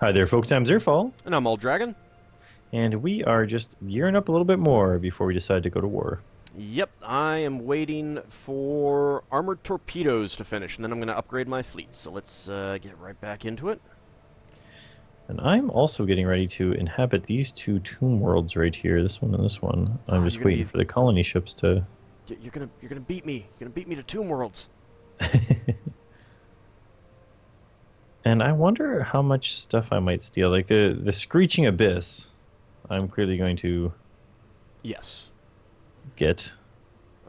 Hi there, folks. I'm Zerfall, And I'm AuldDragon. and we are just gearing up a little bit more before we decide to go to war. Yep, I am waiting for armored torpedoes to finish, and then I'm going to upgrade my fleet. So let's get right back into it. And I'm also getting ready to inhabit these two tomb worlds right here, this one and this one. I'm just waiting for the colony ships to... You're gonna beat me. You're gonna beat me to Tomb Worlds. And I wonder how much stuff I might steal. Like the Screeching Abyss, I'm clearly going to Yes. get.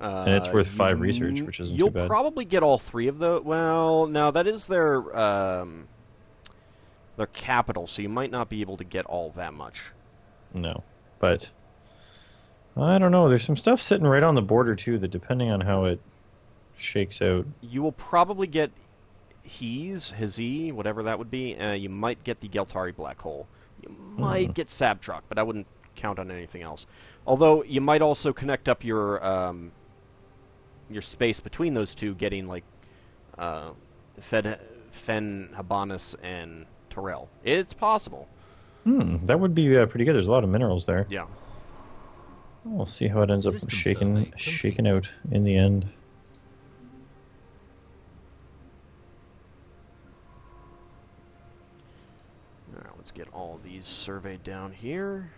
And it's worth 5 research, which isn't too bad. You'll probably get all 3 of the... Well, no, that is their capital, so you might not be able to get all that much. No, but... I don't know. There's some stuff sitting right on the border, too, that depending on how it shakes out... You will probably get Hizi, whatever that would be. You might get the Geltari Black Hole. You might get Sabtruck, but I wouldn't count on anything else. Although, you might also connect up your space between those two, getting, like, Fen, Habanis, and Terrell. It's possible. That would be pretty good. There's a lot of minerals there. Yeah. We'll see how it ends up shaking out in the end. Alright, let's get all these surveyed down here.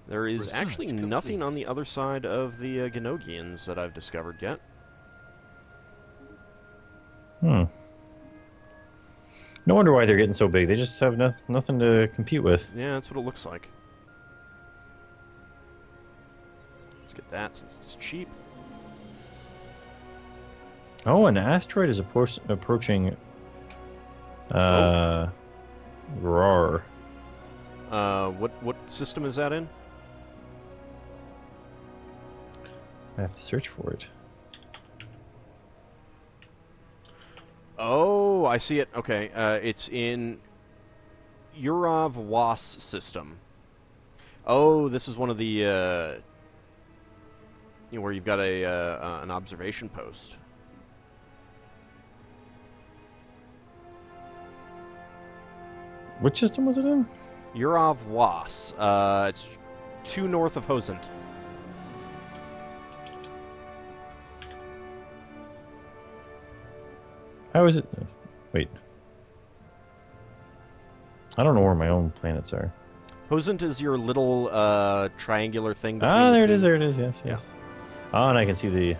There is actually nothing on the other side of the Ganogians that I've discovered yet. No wonder why they're getting so big. They just have nothing to compete with. Yeah, that's what it looks like. Let's get that since it's cheap. Oh, an asteroid is approaching. Rar. What system is that in? I have to search for it. Oh, I see it. Okay, it's in Urov Was system. Oh, this is one of the where you've got an observation post. Which system was it in? Urov Was. It's 2 north of Hosent. How is it? Wait. I don't know where my own planets are. Hosent is your little triangular thing between Ah, there the it two. is, there it is, yes, yes. Oh, and I can see the...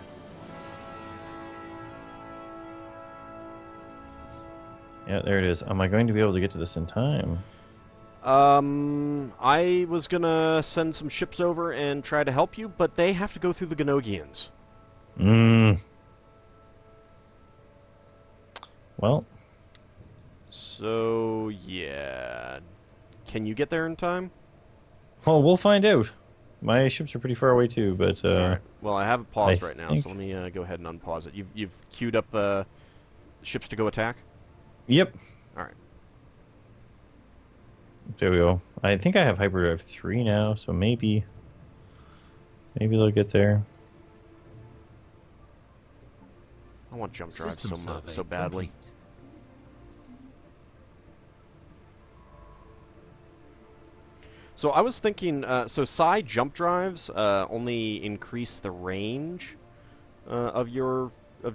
Yeah, there it is. Am I going to be able to get to this in time? I was gonna send some ships over and try to help you, but they have to go through the Ganogians. Well. So, yeah. Can you get there in time? Well, we'll find out. My ships are pretty far away too, but... Right. Well, I have it paused right now, think... so let me go ahead and unpause it. You've queued up ships to go attack? Yep. Alright. There we go. I think I have Hyperdrive 3 now, so maybe they'll get there. I want jump drive so badly. Complete. So I was thinking, so Psi jump drives only increase the range of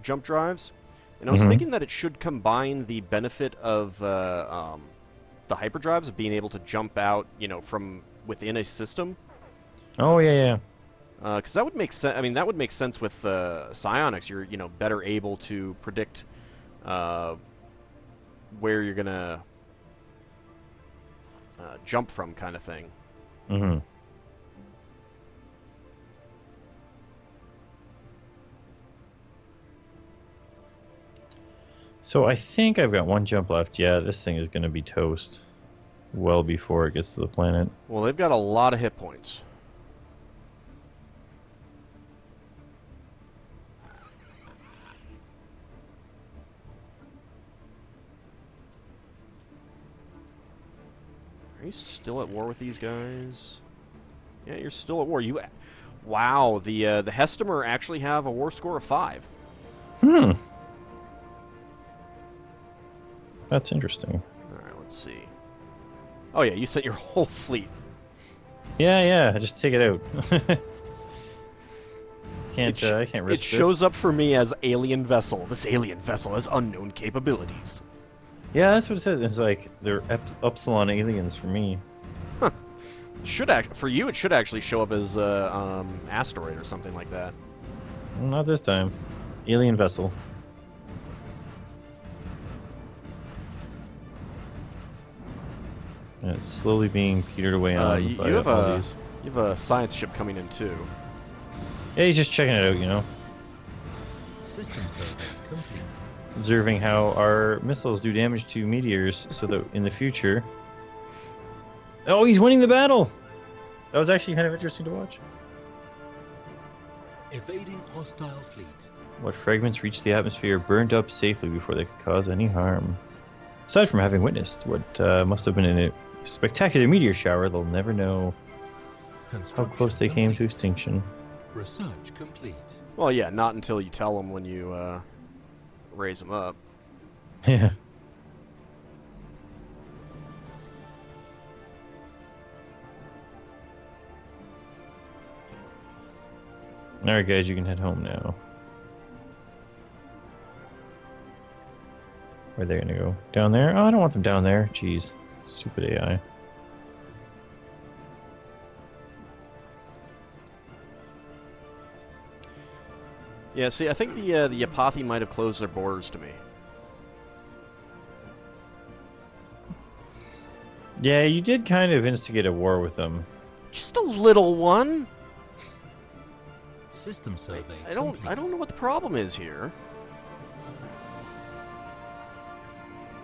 jump drives, and I was thinking that it should combine the benefit of the hyperdrives of being able to jump out, from within a system. Oh yeah. Because that would make sense. I mean, that would make sense with psionics. You're better able to predict where you're gonna jump from, kind of thing. Mm-hmm. So I think I've got 1 jump left. Yeah, this thing is going to be toast well before it gets to the planet. Well, they've got a lot of hit points. Are you still at war with these guys? Yeah, you're still at war. Wow, the Hestimer actually have a war score of 5. That's interesting. Alright, let's see. Oh yeah, you sent your whole fleet. Yeah, just take it out. I can't risk this. It shows up for me as alien vessel. This alien vessel has unknown capabilities. Yeah, that's what it says. It's like they're Upsilon aliens for me. Huh. For you, it should actually show up as asteroid or something like that. Not this time. Alien vessel. And it's slowly being petered away on by all these. You have a science ship coming in too. Yeah, he's just checking it out, you know. System survey complete. Observing how our missiles do damage to meteors, so that in the future. Oh, he's winning the battle. That was actually kind of interesting to watch. Evading hostile fleet. What fragments reached the atmosphere burned up safely before they could cause any harm. Aside from having witnessed what must have been a spectacular meteor shower, they'll never know how close they came to extinction. Research complete. Well, yeah, not until you tell them when you raise them up. Yeah. Alright guys, you can head home now. Where are they gonna go? Down there? Oh, I don't want them down there. Jeez. Stupid AI. Yeah, see, I think the Apathi might have closed their borders to me. Yeah, you did kind of instigate a war with them. Just a little one. System survey. I don't know what the problem is here.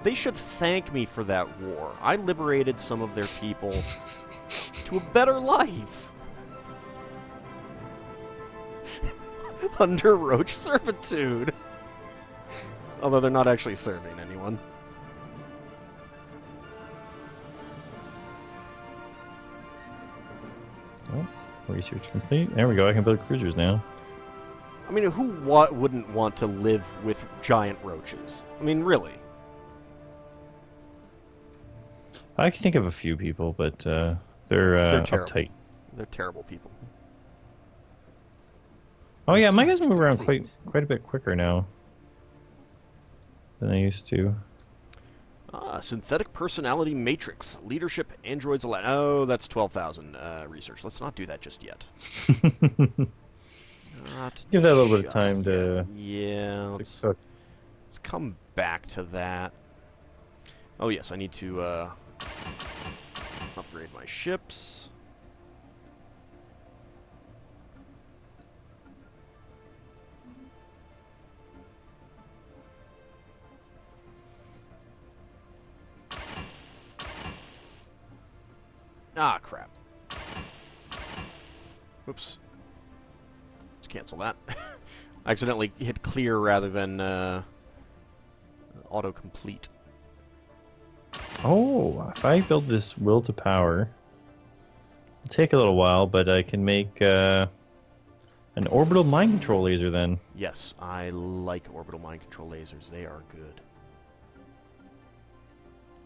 They should thank me for that war. I liberated some of their people to a better life. Under roach servitude. Although they're not actually serving anyone. Oh, research complete. There we go. I can build cruisers now. I mean, who wouldn't want to live with giant roaches? I mean, really. I can think of a few people, but they're terrible. uptight. They're terrible people. Oh yeah, my guys move around quite a bit quicker now than they used to. Synthetic personality matrix. Leadership androids. Oh, that's 12,000 research. Let's not do that just yet. Give that a little bit of time to... Yeah, let's come back to that. Oh yes, I need to upgrade my ships. Ah, crap. Oops. Let's cancel that. I accidentally hit clear rather than autocomplete. Oh, if I build this will to power, it'll take a little while, but I can make an orbital mind control laser then. Yes, I like orbital mind control lasers. They are good.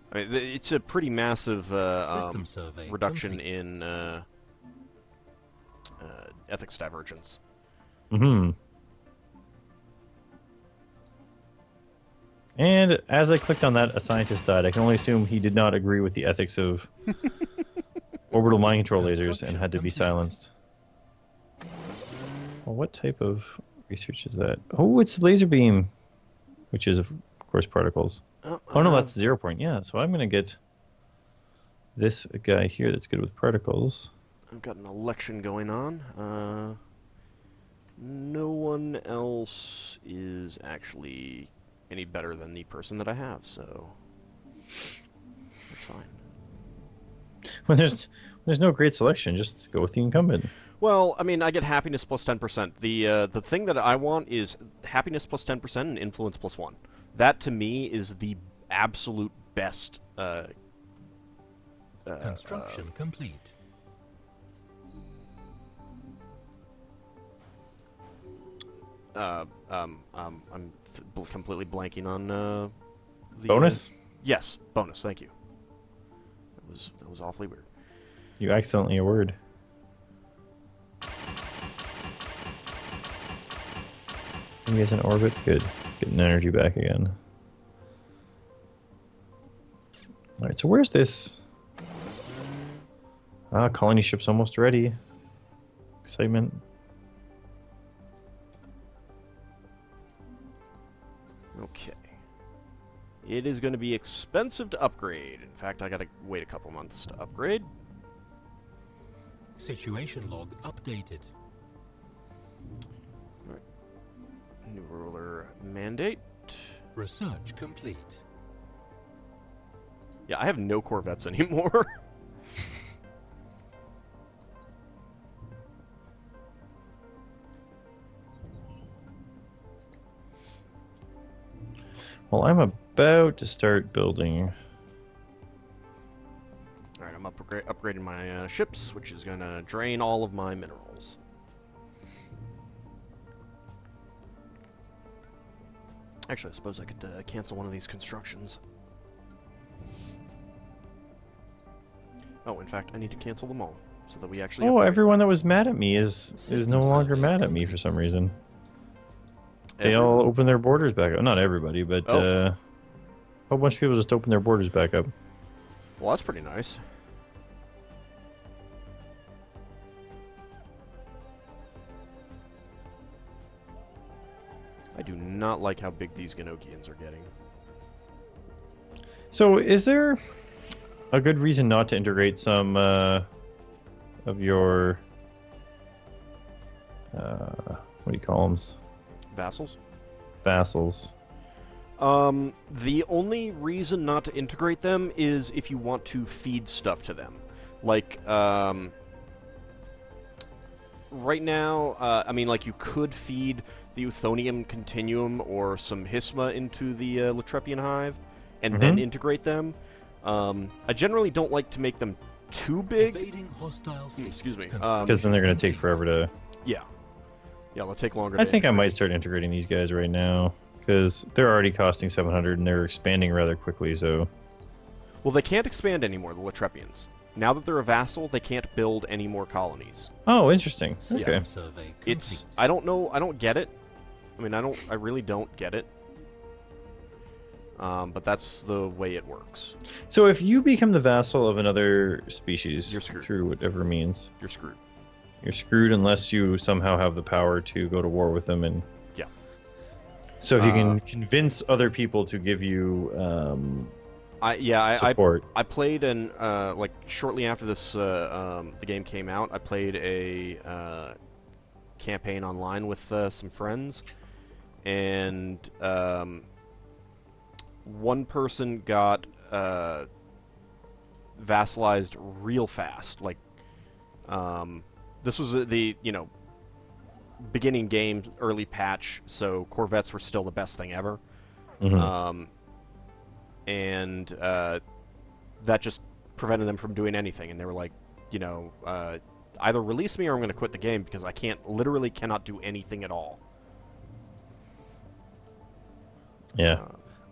I mean, it's a pretty massive reduction complete. in ethics divergence. Mm-hmm. And as I clicked on that, a scientist died. I can only assume he did not agree with the ethics of orbital mind control lasers and had to be silenced. Well, what type of research is that? Oh, it's laser beam, which is, of course, particles. Oh no, that's 0 point. Yeah, so I'm going to get this guy here that's good with particles. I've got an election going on. No one else is actually any better than the person that I have, so that's fine. When there's no great selection, just go with the incumbent. Well, I mean, I get happiness plus 10%. The thing that I want is happiness plus 10% and influence plus 1. That, to me, is the absolute best. Construction complete. I'm completely blanking on the bonus. Yes, bonus. Thank you. That was awfully weird. You accidentally a word. Maybe it's an orbit. Good. Getting energy back again. Alright, so where's this? Colony ship's almost ready. Excitement. Okay. It is going to be expensive to upgrade. In fact, I got to wait a couple months to upgrade. Situation log updated. Right. New ruler mandate. Research complete. Yeah, I have no Corvettes anymore. Well, I'm about to start building. Alright, I'm upgrading my ships, which is going to drain all of my minerals. Actually, I suppose I could cancel one of these constructions. Oh, in fact, I need to cancel them all, so that we actually... Oh, everyone that was mad at me is no longer mad at me for some reason. They all open their borders back up. Not everybody, but a whole bunch of people just open their borders back up. Well, that's pretty nice. I do not like how big these Ganokians are getting. So, is there a good reason not to integrate some of your... what do you call them? Vassals? Vassals. The only reason not to integrate them is if you want to feed stuff to them. Like, right now, I mean, like, you could feed the Euthonium Continuum or some Hisma into the Latrepian Hive, and then integrate them. I generally don't like to make them too big. Evading hostile fleet. Excuse me. Because then they're going to take forever to... Yeah. Yeah, they'll take longer I to think I integrate. might start integrating these guys right now, because they're already costing 700 and they're expanding rather quickly, so... Well, they can't expand anymore, the Latrepians. Now that they're a vassal, they can't build any more colonies. Oh, interesting. Okay. System survey It's... complete. I don't know... I don't get it. I mean, I really don't get it. But that's the way it works. So if you become the vassal of another species, You're screwed. through whatever means, You're screwed. you're screwed unless you somehow have the power to go to war with them. And Yeah. so if you can convince other people to give you support. I played an like shortly after this the game came out. I played a campaign online with some friends, and one person got vassalized real fast. Like this was the beginning game, early patch, so Corvettes were still the best thing ever. And that just prevented them from doing anything. And they were like, either release me or I'm going to quit the game because I literally cannot do anything at all. Yeah.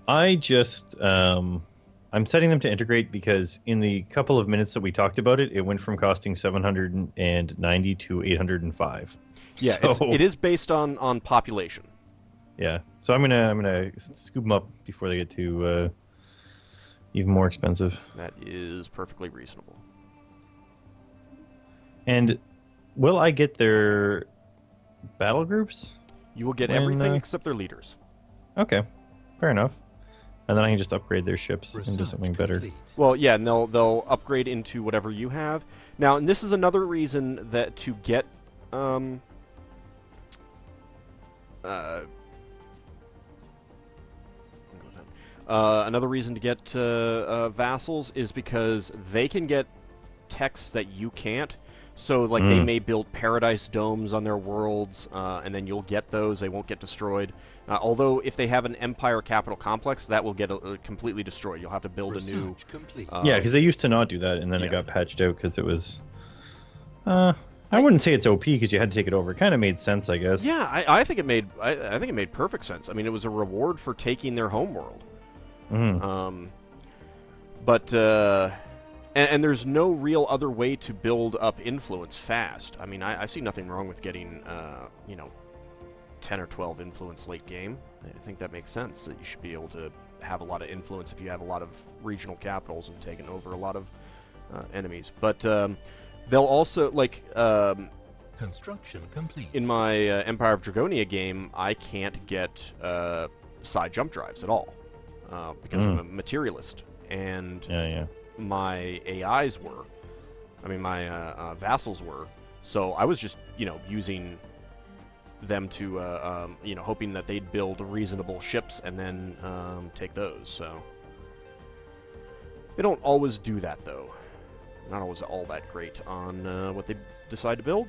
I just... I'm setting them to integrate because in the couple of minutes that we talked about it, it went from costing 790 to 805. Yeah, so, it is based on population. Yeah, so I'm gonna scoop them up before they get too even more expensive. That is perfectly reasonable. And will I get their battle groups? You will get When, everything except their leaders. Okay, fair enough. And then I can just upgrade their ships into Research something better. complete. Well, yeah, and they'll upgrade into whatever you have. Now, and this is another reason that to get another reason to get vassals is because they can get techs that you can't. So, like, they may build paradise domes on their worlds, and then you'll get those. They won't get destroyed. Although, if they have an Empire capital complex, that will get completely destroyed. You'll have to build a new... Research complete. Yeah, because they used to not do that, and then it yeah. got patched out because it was... I wouldn't say it's OP because you had to take it over. It kind of made sense, I guess. Yeah, I think it made I think it made perfect sense. I mean, it was a reward for taking their homeworld. But and there's no real other way to build up influence fast. I mean, I see nothing wrong with getting 10 or 12 influence late game. I think that makes sense, that you should be able to have a lot of influence if you have a lot of regional capitals and taken over a lot of enemies. But they'll also, like... Construction complete. in my Empire of Dragonia game, I can't get side jump drives at all because I'm a materialist. And my AIs were. I mean, my vassals were. So I was just, using them to, hoping that they'd build reasonable ships and then take those. So they don't always do that, though. Not always all that great on what they decide to build.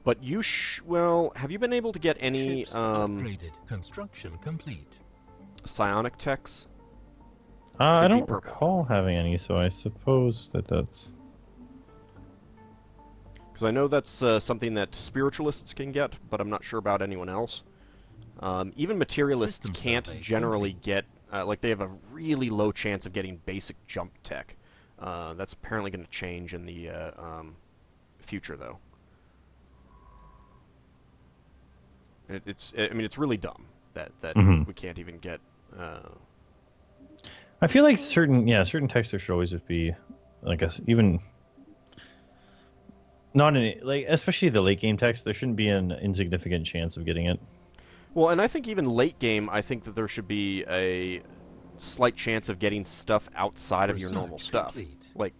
But have you been able to get any Ships upgraded. Construction complete. psionic techs? I don't recall having any, so I suppose that's... Because I know that's something that spiritualists can get, but I'm not sure about anyone else. Even materialists can't generally get... they have a really low chance of getting basic jump tech. That's apparently going to change in the future, though. It's really dumb that we can't even get... I feel like certain texts there should always just be, like, even... Not in, especially the late game text, there shouldn't be an insignificant chance of getting it. Well, and I think even late game, I think that there should be a slight chance of getting stuff outside of your normal stuff. Like,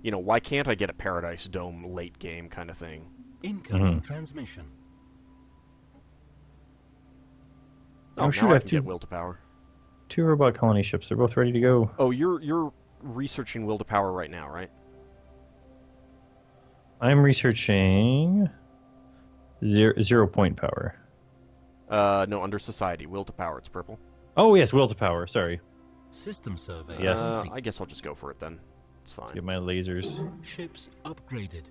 why can't I get a Paradise Dome late game kind of thing? Incoming transmission. Oh, shoot, I can get Will to Power. 2 robot colony ships. They're both ready to go. Oh, you're researching Will to Power right now, right? I'm researching 0 point power. No, under Society. Will to Power, it's purple. Oh, yes, Will to Power. Sorry. System survey. Yes. I guess I'll just go for it then. It's fine. Let's get my lasers. Ships upgraded.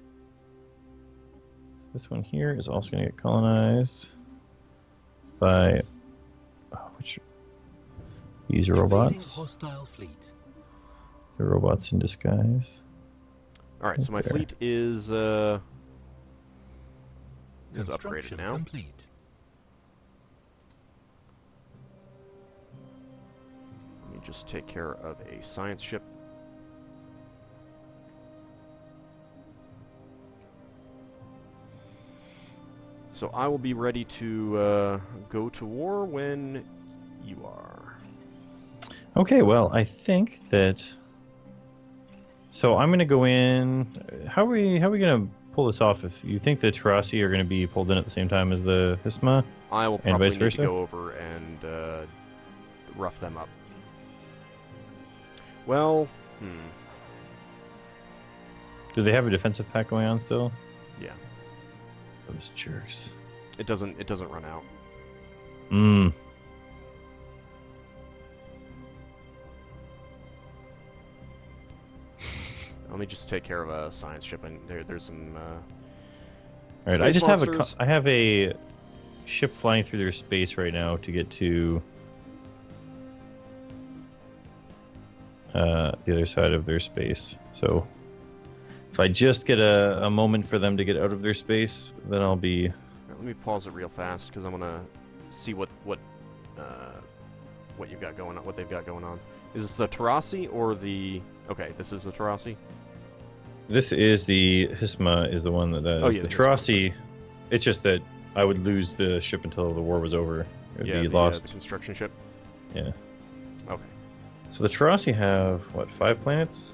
This one here is also going to get colonized by... which... These are robots. Hostile fleet. They're robots in disguise. Alright, so my fleet is upgraded now. Complete. Let me just take care of a science ship. So I will be ready to go to war when you are. Okay, well, I think that... So I'm going to go in... How are we going to pull this off? If you think the Terrasi are going to be pulled in at the same time as the Hisma? I will probably need to go over and rough them up. Well, Do they have a defensive pack going on still? Yeah. Those jerks. It doesn't run out. Let me just take care of a science ship, and there's some. All right, I just have a ship flying through their space right now to get to the other side of their space. So if I just get a moment for them to get out of their space, then I'll be. Right, let me pause it real fast because I want to see what you've got going on. What they've got going on. Is this the Terrasi or the? Okay, this is the Terrasi. This is the Hisma, is the one that is. The Terrasi, it's just that I would lose the ship until the war was over. It would be lost. The construction ship? Yeah. Okay. So the Terrasi have, 5 planets?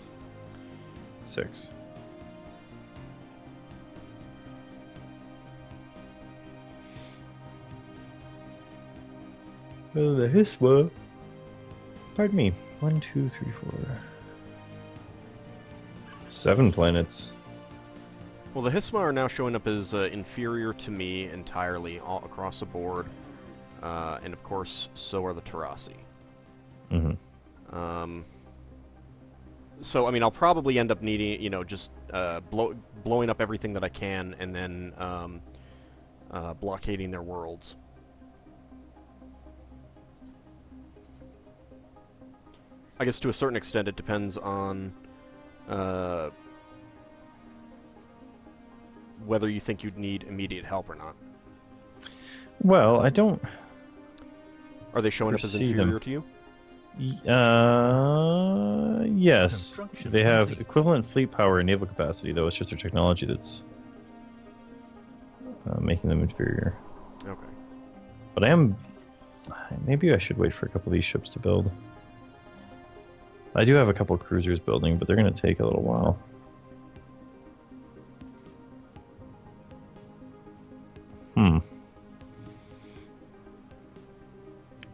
6. Well, the Hisma... Pardon me. 1, 2, 3, 4... 7 planets. Well, the Hisma are now showing up as inferior to me entirely, all across the board. And of course, so are the Terrasi. So, I mean, I'll probably end up needing, just blowing up everything that I can and then blockading their worlds. I guess to a certain extent it depends on whether you think you'd need immediate help or not. Well, I don't... Are they showing up as inferior to you? Yes. They have equivalent fleet power and naval capacity, though it's just their technology that's making them inferior. Okay. But maybe I should wait for a couple of these ships to build. I do have a couple of cruisers building, but they're going to take a little while.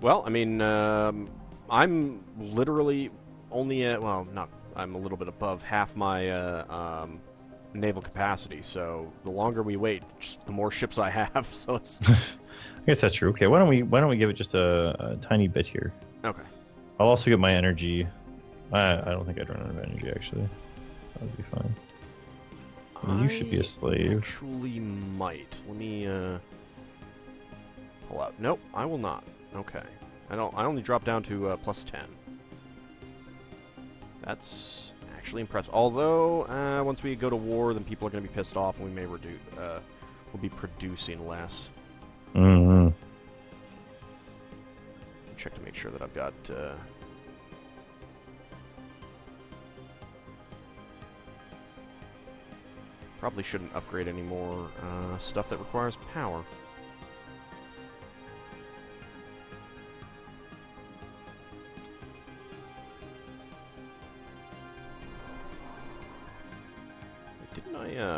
Well, I mean, I'm literally only at, well, not, I'm a little bit above half my naval capacity, so the longer we wait, just the more ships I have, so it's... I guess that's true. Okay, why don't we give it just a tiny bit here? Okay. I'll also get my energy. I don't think I'd run out of energy, actually. That would be fine. You should be a slave. Actually might. Let me, pull out. Nope, I will not. Okay. I only drop down to plus 10. That's actually impressive. Although, once we go to war, then people are going to be pissed off, and we may reduce. We'll be producing less. Mm-hmm. Check to make sure that I've got. Probably shouldn't upgrade any more stuff that requires power.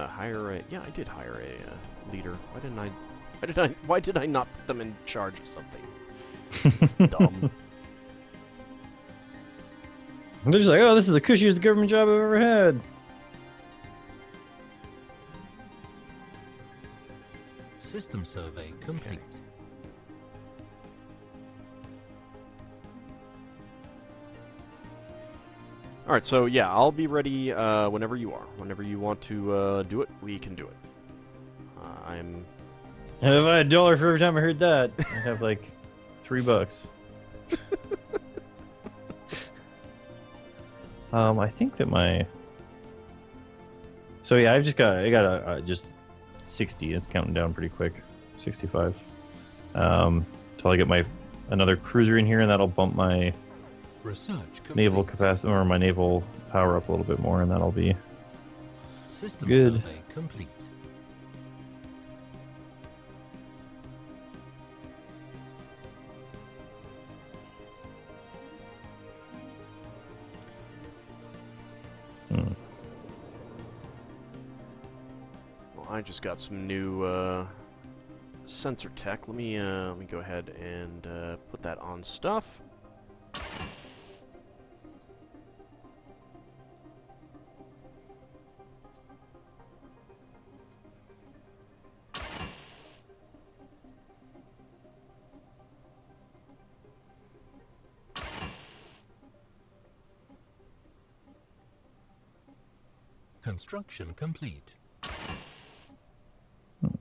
Hire a... Yeah, I did hire a leader. Why did I not put them in charge of something? It's dumb. They're just like, oh, this is the cushiest government job I've ever had. System survey complete. Okay. Alright, so yeah, I'll be ready whenever you are. Whenever you want to do it, we can do it. And if I had $1 for every time I heard that, I'd have like $3. I think that my... So yeah, I got just 60. It's counting down pretty quick. 65. Till I get another cruiser in here, and that'll bump my naval capacity, or my naval power up a little bit more, and that'll be System good. survey complete. Well, I just got some new sensor tech. Let me go ahead and put that on stuff. Construction complete. I'm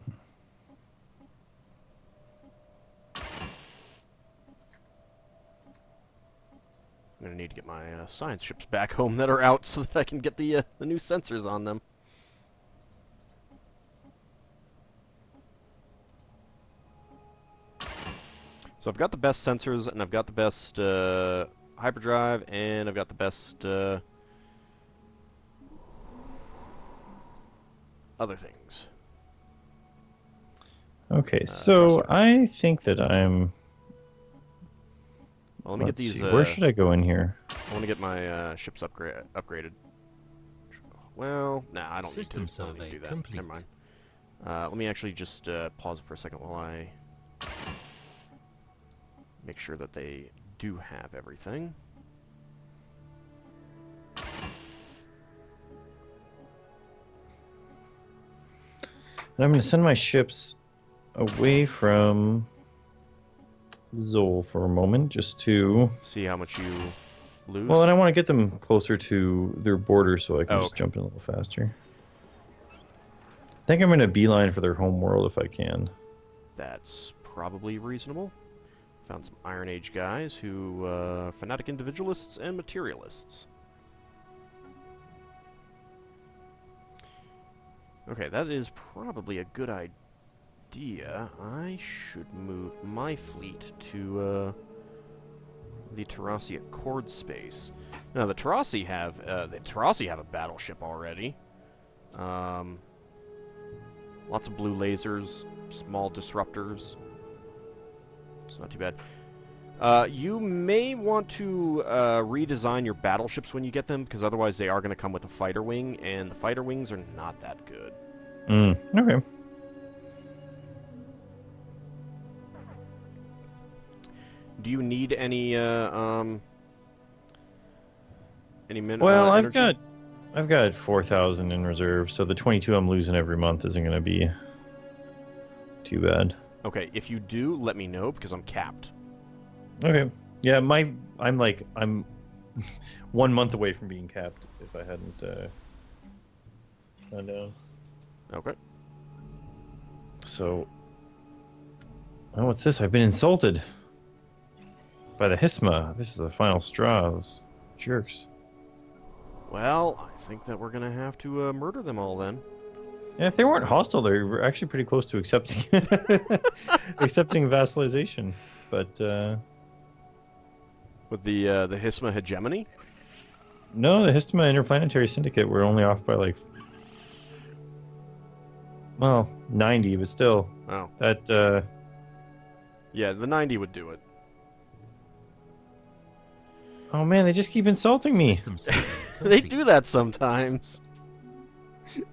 gonna need to get my science ships back home that are out so that I can get the new sensors on them. So I've got the best sensors, and I've got the best hyperdrive, and I've got the best other things. Okay, so I think that I'm... Well, let me get these... Where should I go in here? I want to get my ships upgraded. Well, nah, I don't System need to. I don't need survey to do that. complete. Never mind. Let me actually just pause it for a second while I make sure that they do have everything. And I'm going to send my ships away from Zol for a moment, just to... See how much you lose? Well, and I want to get them closer to their border so I can just jump in a little faster. I think I'm going to beeline for their home world if I can. That's probably reasonable. Found some Iron Age guys who, fanatic individualists and materialists. Okay, that is probably a good idea. I should move my fleet to, the Tarasi Accord space. Now, the Tarasi have a battleship already. Lots of blue lasers, small disruptors. It's not too bad. You may want to redesign your battleships when you get them, because otherwise they are going to come with a fighter wing, and the fighter wings are not that good. Okay. Do you need any min? Well, energy? I've got 4,000 in reserve, so the 22 I'm losing every month isn't going to be too bad. Okay, if you do, let me know, because I'm capped. Okay. Yeah, I'm 1 month away from being capped if I hadn't gone down. Okay. So, oh, what's this? I've been insulted by the Hisma. This is the final straw. Those jerks. Well, I think that we're going to have to murder them all then. Yeah, if they weren't hostile, they were actually pretty close to accepting accepting vassalization. But with the Hisma hegemony? no, the Hisma Interplanetary Syndicate were only off by 90, but still. Oh. That Yeah, the 90 would do it. oh man, they just keep insulting me. System survey They complete. do that sometimes.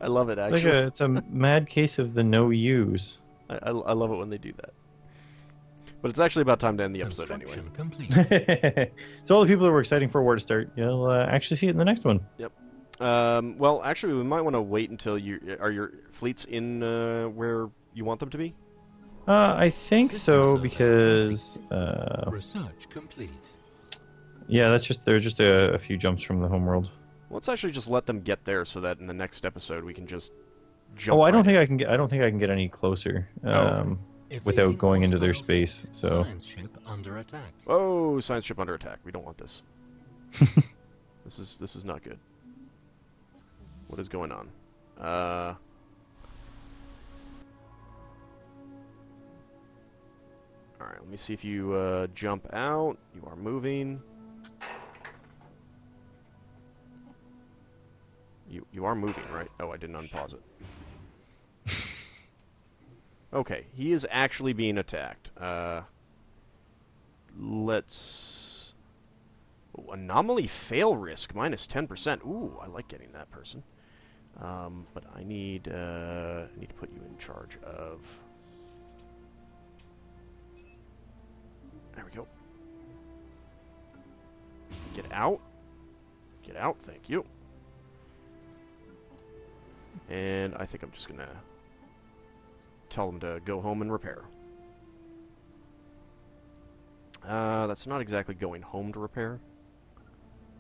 I love it, It's actually. it's a mad case of the no use. I love it when they do that. But it's actually about time to end the episode anyway. Construction complete. So all the people that were exciting for war to start, you'll actually see it in the next one. Yep. Well, actually, we might want to wait until your fleets in where you want them to be? I think System so survey because Research complete. yeah, they're just a few jumps from the homeworld. Let's actually just let them get there so that in the next episode we can just jump. Oh, I don't right think in. I can get. I don't think I can get any closer okay. without Evading going into their hostile space. So Science ship under attack. Oh, science ship under attack. We don't want this. This is not good. What is going on? All right, let me see if you jump out. You are moving. You are moving, right? Oh, I didn't unpause it. Okay, he is actually being attacked. Let's... Ooh, anomaly fail risk, minus 10%. Ooh, I like getting that person. But I need to put you in charge of... There we go. Get out. Get out, thank you. And I think I'm just gonna tell them to go home and repair. That's not exactly going home to repair.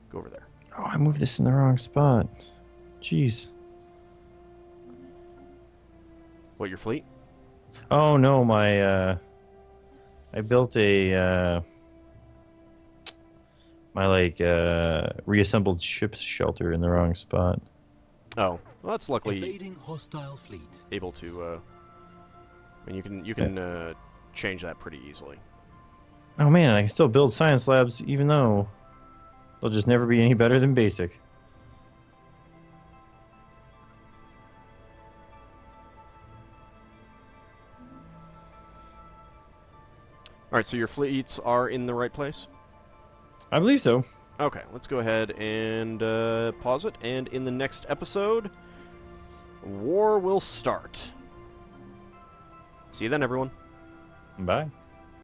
Go over there. oh, I moved this in the wrong spot. Jeez. What, your fleet? Oh no, my I built a reassembled ship's shelter in the wrong spot. Oh, well, that's luckily Evading hostile fleet. able to. I mean, you can change that pretty easily. Oh man, I can still build science labs even though they'll just never be any better than basic. All right, so your fleets are in the right place. I believe so. Okay, let's go ahead and pause it. And in the next episode, war will start. See you then, everyone. Bye.